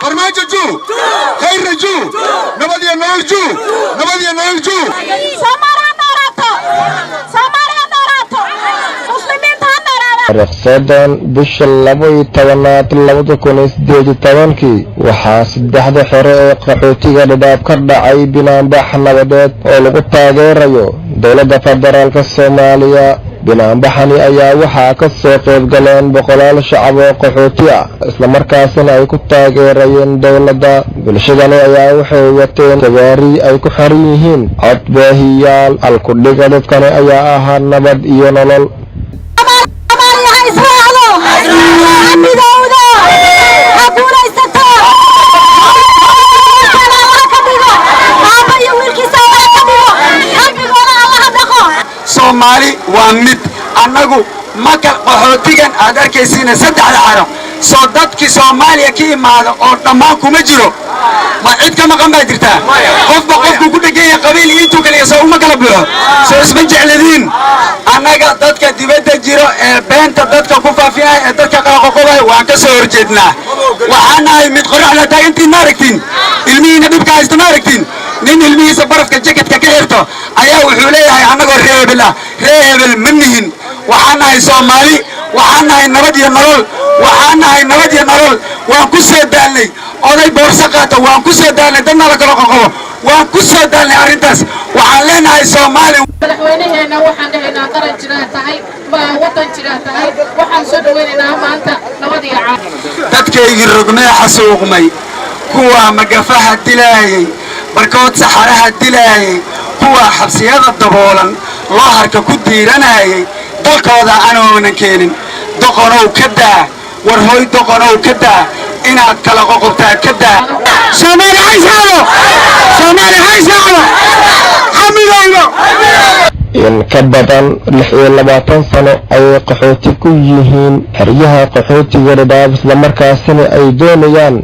فرماجة جو خير جو نبدي نول جو نبدي نول جو رقصدان بش اللبوي توانات اللبوي كونيس ديجي توانكي وحاسد بحد حرق قحوتيغا لداب كردعي بنان بحنا وداد ولغو تاغيريو دولة فدرالك الصومالية بنان بحني ايا وحا كسو قيب قلين بقلال شعب وقحوتيا اسلامركاسن اي كتاغيريين دولة بلشدان ايا وحيوتين تباري اي كحريهين عطباهيال الكردقة دفكان ايا اها نبد ايونولول Somali waa mid anagu marka qaxootigan aad arkaysiina saddex xaro soo dadkii Soomaaliya ka imaado oo dhamaan kuma jiro ma cid ka maqan baa jirta qofba qofku ku dhagay qabiil intuu kaliya soo uma kala buuxo soo isma jecladin anaga dadka dibadda jiro ee beenta dadka ku faafiyay ee dadka qaqoqobay waan ka soo horjeednaa waxaan ahay mid qoraxda taagantiin maaragtiin ilmihiina dhibka haysta maaragtiin nin ilmihiisa barafka jacketka ka xirto ayaa wuxuu leeyahay anagoo reebel manihin waxaan nahay Soomaali waxaan nahay nabad iyo nolol waxaan nahay nabad iyo nolol waan ku soo daalnay oday boorso qaata waan ku soo daalnay dadna la kala qoqobo waan ku soo daalnay arrintaas waxaan leenahay Soomaali madaxweynaheena waxaan dhahaynaa qaran jira tahay ma wadan jira tahay waxaan soo dhaweynaynaa maanta nabad iyo caafimaad dadkaygi rogmay xasuuqmay kuwa magafaha dilaayay barkood saxaraha dilaayay kuwa xabsiyada daboolan loo harka ku diiranayay dalkooda aanoonan keenin doqonow ka daa war hooy doqonow ka daa inaad kala qoqobtaa ka daa Soomaali haysaado xamidayno in ka badan 26 sano ay qaxooti ku yihiin xeryaha qaxootiga dhadhaab isla markaasina ay doonayaan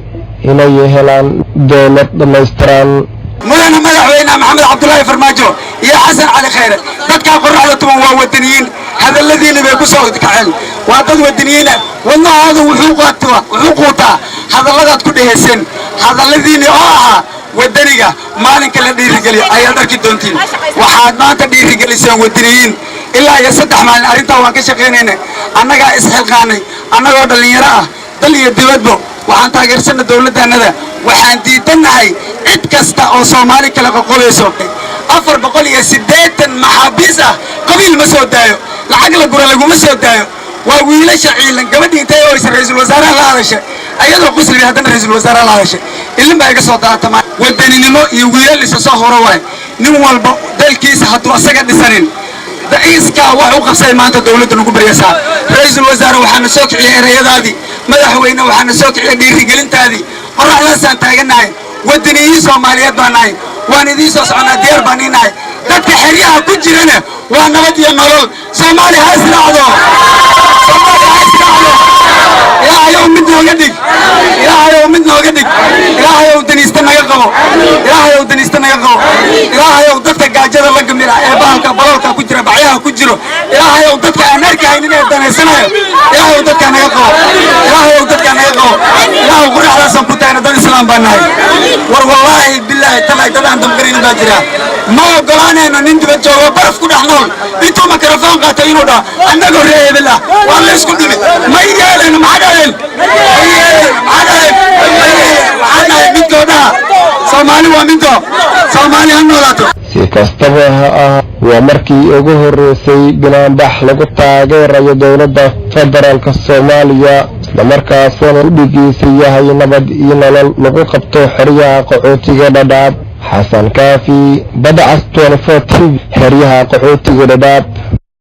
inay helaan dawlad dhamaystiran مدن مدحوينا محمد عبد الله فرماجو يا حسن علي خير dadka qorraxda tuman waa wadaniyiin hadaladiina bay ku soo kaceen waa dad wadaniyiin wadnahaadu wuxuu quutaa hadalladaad ku dhaheyseen hadaladiina oo ah wadaniga maalinka la dhiirigeliyo ayaad arki doontiin waxaad maanta dhiirigeliseen wadaniyiin ilaa iyo 3 maalin arinta waan ka shaqeynayna annaga isxilqaanay annagoo dhalinyaro ah dal iyo dibadba waxaan taageersanaa dawladdanada waxaan diidanahay cid kasta oo Soomaali kala qoqolayso 480 maxaabiis ah qabiil ma soo daayo lacag la gura lagu ma soo daayo waa wiilasha ciidan gabadhii intay oo ra'iisul wasaaraha la hadashay ayadoo qosli hadan ra'iisul wasaaraha la hadashay ilin baa iga soo daatama wadaninimo iyo wiilal isa soo horo waay nin walba dalkiisa haduu asaga dhisanin da'iiska wax u qabsay maanta dawladda ugu bariyaysa ra'iisul wasaare waxaan soo kiciyay erayadaadii madaxweyne waxaan soo kiciyay dhiirigelintaadii qorraxdaasaan taaganahay wadaniyiin Soomaaliyeed baan nahay waan idin soo soconaa diyaar baan nahay dadka xeryaha ku jirana waa nabad iyo nolol Soomaali ha israacdo ilaahayow mid nooga dhig ilaahayow danista naga qabo ilaahayow dadka gaajada la gamira ee bahalka balolka ku jira bacyaha ku jiro ilaahayow dadka aan arkaynin ee daneysanayo ilaahayow dadka naga qabo ilaahayow qorraxdaasaan ku taagna dad islaam baan nahay war wallaahi billaahi talaa dadaan damgarin baa jira ma ogolaanayno nin dibad joogo baraf ku dhex nool intuu mikrafoon qaatay inuu dhaho annagoo reebel ah waa la isku dhimi ma yeelayno maxaa dhahay midkooda Soomaali waa midko Soomaali ha noolaato si kastaba ha ah waa markii ugu horeysay banaanbax lagu taageerayo dawladda federaalka Soomaaliya isla markaasina u dhigiisa yahay nabad iyo nolol lagu qabto xeryaha qaxootiga dhadhaab xasan kaafi badacas 24 xeryaha qaxootiga dhadhaab